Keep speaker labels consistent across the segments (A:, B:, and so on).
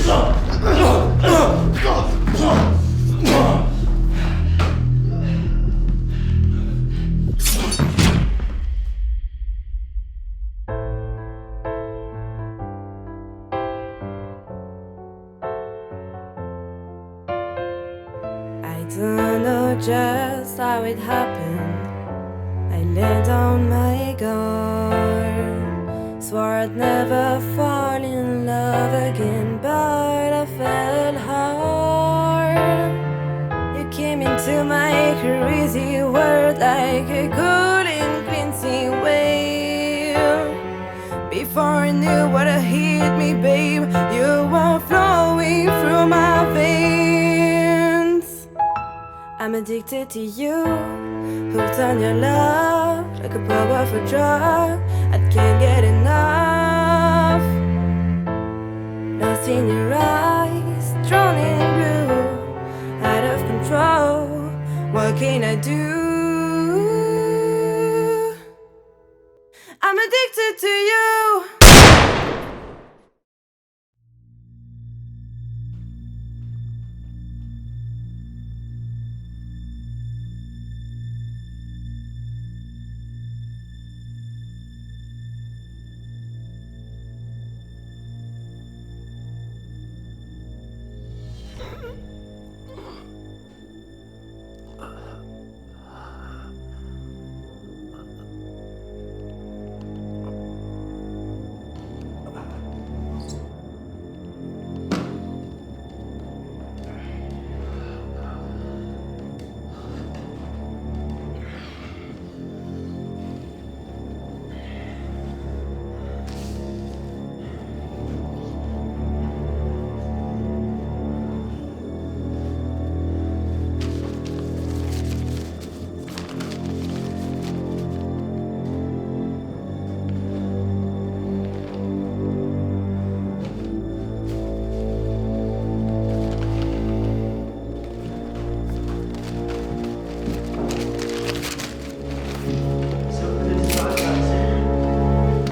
A: I don't know just how it happened. I laid down my guard, swore I'd never fall in love again, but I fell hard. You came into my crazy world like a golden cleansing wave. Before I knew what had hit me, babe, you were flowing through my veins. I'm addicted to you, hooked on your love, like a powerful drug. I can't get enough. Lost in your eyes, drawn in blue, out of control. What can I do? I'm addicted to you.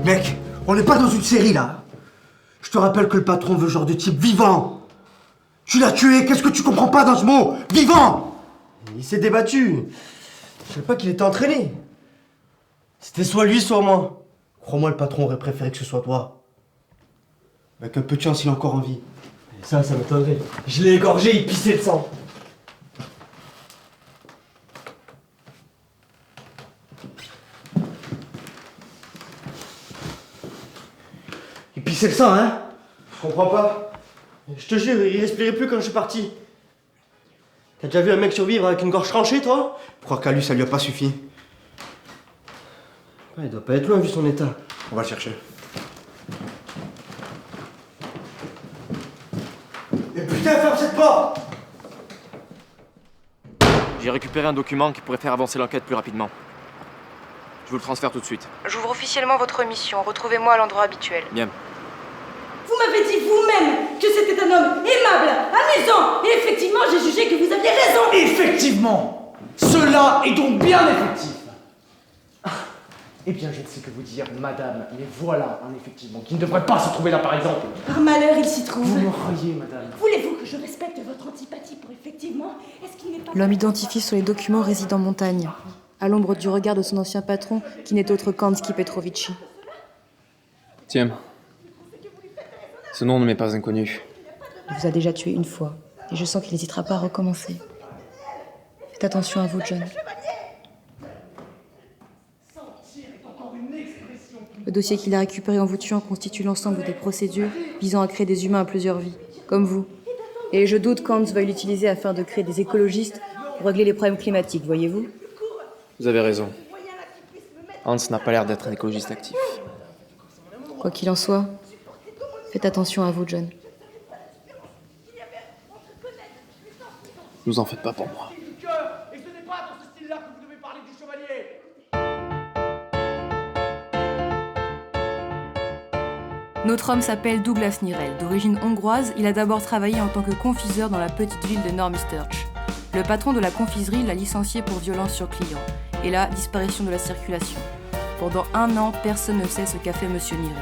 B: Mec, on n'est pas dans une série là. Je te rappelle que le patron veut ce genre de type vivant. Tu l'as tué, qu'est-ce que tu comprends pas dans ce mot? Vivant!
C: Il s'est débattu. Je savais pas qu'il était entraîné. C'était soit lui, soit moi.
B: Crois-moi, le patron aurait préféré que ce soit toi. Avec un peu de chance, il est encore en vie.
C: Et ça m'étonnerait. Je l'ai égorgé, il pissait le sang.
B: Il pissait le sang, hein?
C: Je comprends pas. Je te jure, il respirait plus quand je suis parti. T'as déjà vu un mec survivre avec une gorge tranchée, toi?
B: Croire qu'à lui, ça lui a pas suffi.
C: Ouais, il doit pas être loin vu son état.
B: On va le chercher. Et putain, ferme cette porte!
D: J'ai récupéré un document qui pourrait faire avancer l'enquête plus rapidement. Je vous le transfère tout de suite.
E: J'ouvre officiellement votre mission. Retrouvez-moi à l'endroit habituel.
D: Bien.
F: Vous m'avez dit vous-même que c'était un homme aimable, amusant, et effectivement, j'ai jugé que vous aviez raison.
G: Effectivement! Cela est donc bien effectif. Eh bien, je ne sais que vous dire, madame, mais voilà un effectivement qui ne devrait pas se trouver là, par exemple.
F: Par malheur, il s'y trouve.
G: Vous me raillez, madame.
F: Voulez-vous que je respecte votre antipathie pour effectivement? Est-ce qu'il n'est pas...
E: L'homme identifié sur les documents réside en montagne, à l'ombre du regard de son ancien patron, qui n'est autre qu'Anski Petrovici.
D: Tiens. Ce nom ne m'est pas inconnu.
E: Il vous a déjà tué une fois, et je sens qu'il n'hésitera pas à recommencer. Faites attention à vous, John. Le dossier qu'il a récupéré en vous tuant constitue l'ensemble des procédures visant à créer des humains à plusieurs vies, comme vous. Et je doute qu'Hans veuille l'utiliser afin de créer des écologistes pour régler les problèmes climatiques, voyez-vous?
D: Vous avez raison. Hans n'a pas l'air d'être un écologiste actif.
E: Quoi qu'il en soit, faites attention à vous, John.
D: Vous en faites pas pour moi.
G: Et ce n'est pas dans ce style-là que vous devez parler du chevalier.
E: Notre homme s'appelle Douglas Nirel. D'origine hongroise, il a d'abord travaillé en tant que confiseur dans la petite ville de Normisturch. Le patron de la confiserie l'a licencié pour violence sur client et la disparition de la circulation. Pendant 1 an, personne ne sait ce qu'a fait Monsieur Nirel.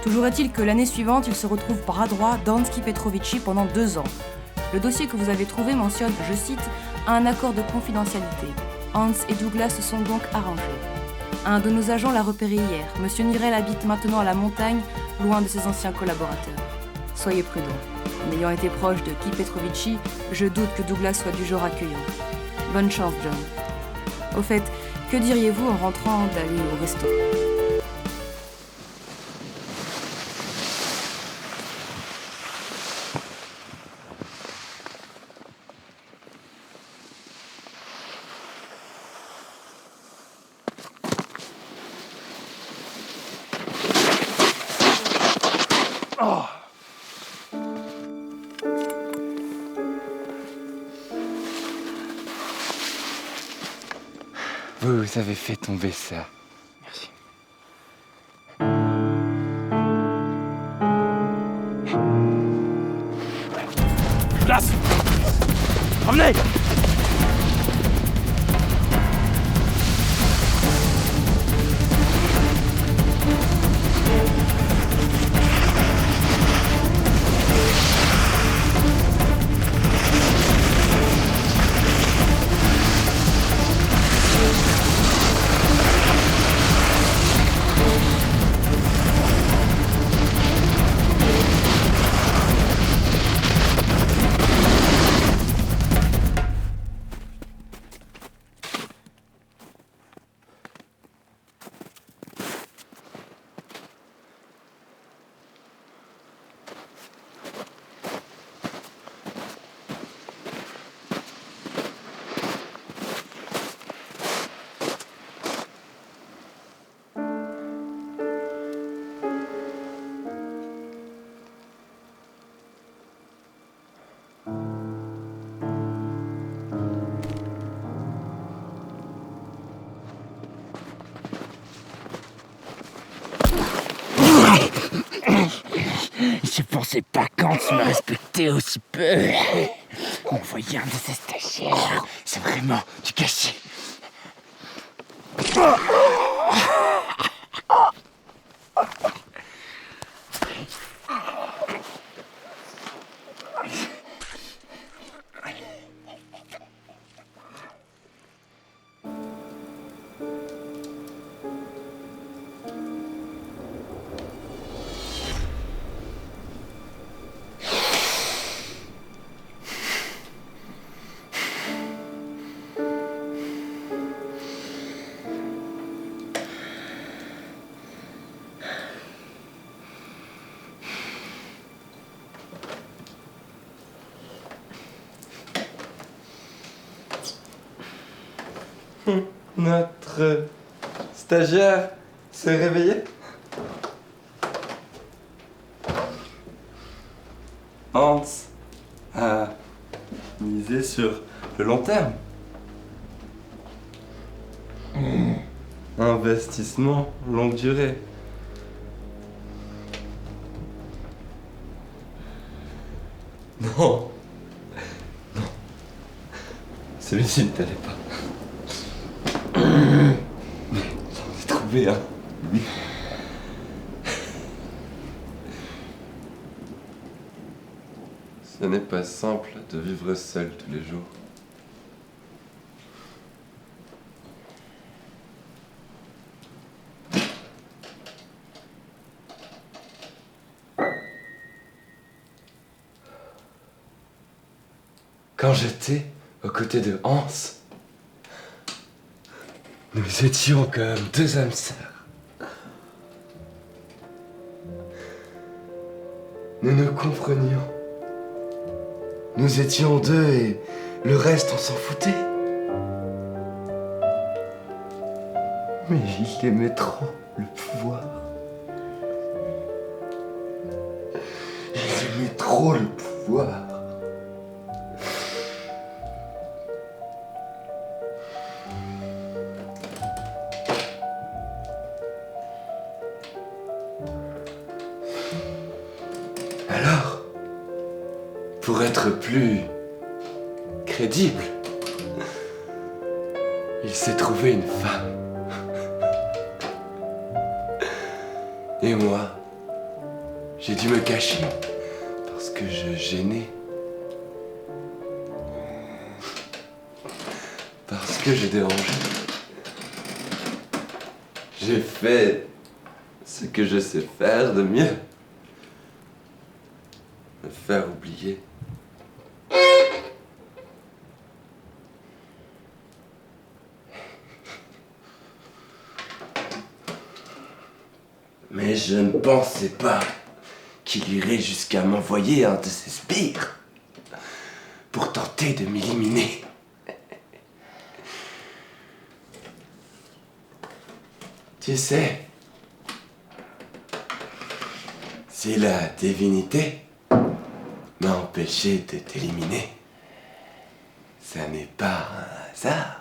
E: Toujours est-il que l'année suivante, il se retrouve bras droit d'Anski Petrovici pendant 2 ans. Le dossier que vous avez trouvé mentionne, je cite, un accord de confidentialité. Hans et Douglas se sont donc arrangés. Un de nos agents l'a repéré hier. Monsieur Nirel habite maintenant à la montagne, loin de ses anciens collaborateurs. Soyez prudents. En ayant été proche de Guy Petrovici, je doute que Douglas soit du genre accueillant. Bonne chance, John. Au fait, que diriez-vous en rentrant d'aller au resto ?
H: Vous avez fait tomber ça.
D: Merci.
H: Place! Revenez!
I: Je pensais pas qu'Hans me respectait aussi peu. Envoyer un de ses stagiaires, c'est vraiment du gâchis.
H: Notre stagiaire s'est réveillé. Hans a misé sur le long terme. Investissement longue durée. Non. Non. Celui-ci ne t'allait pas. Mais j'en ai trouvé un. Oui. Ce n'est pas simple de vivre seul tous les jours. Quand j'étais aux côtés de Hans, nous étions comme deux âmes sœurs. Nous nous comprenions. Nous étions deux et le reste on s'en foutait. Mais il aimait trop le pouvoir. Il aimait trop le pouvoir. Alors, pour être plus crédible, il s'est trouvé une femme. Et moi, J'ai dû me cacher parce que je gênais. Parce que je dérangeais. J'ai fait ce que je sais faire de mieux. Me faire oublier. Mais je ne pensais pas qu'il irait jusqu'à m'envoyer un de ses sbires pour tenter de m'éliminer. Tu sais, si la divinité m'a empêché de t'éliminer, ça n'est pas un hasard.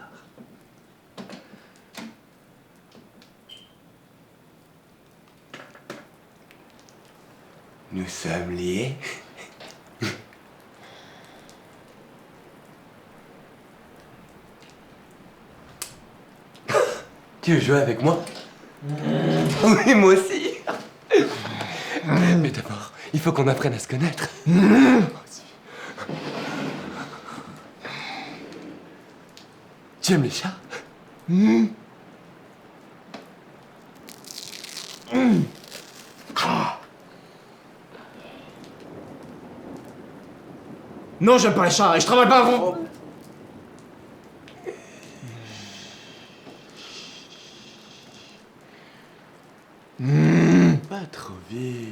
H: Nous sommes liés. Tu veux jouer avec moi? Oui, moi aussi. Mais d'abord, il faut qu'on apprenne à se connaître. Tu aimes les chats?
G: Non, j'aime pas les chats et je travaille pas avant.
H: Pas trop vite.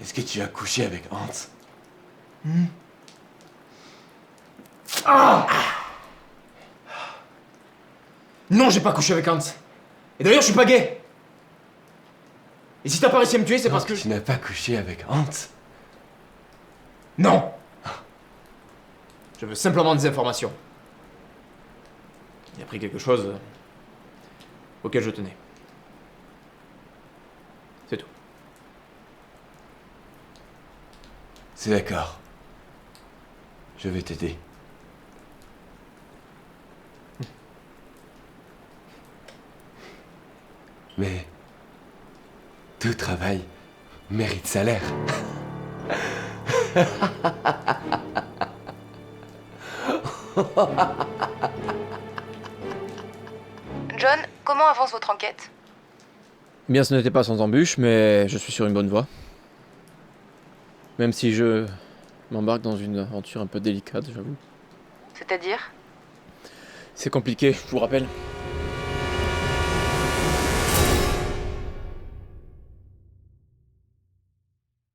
H: Est-ce que tu as couché avec Hans?
G: Non, j'ai pas couché avec Hans. Et d'ailleurs, je suis pas gay. Et si t'as pas réussi à me tuer, c'est parce que...
H: Tu n'as pas couché avec Hans?
G: Non. Je veux simplement des informations. Il a pris quelque chose auquel je tenais. C'est tout.
H: C'est d'accord. Je vais t'aider. Mais tout travail mérite salaire.
E: John, comment avance votre enquête?
D: Bien, ce n'était pas sans embûche, mais je suis sur une bonne voie. Même si je m'embarque dans une aventure un peu délicate, j'avoue.
E: C'est-à-dire?
D: C'est compliqué, je vous rappelle.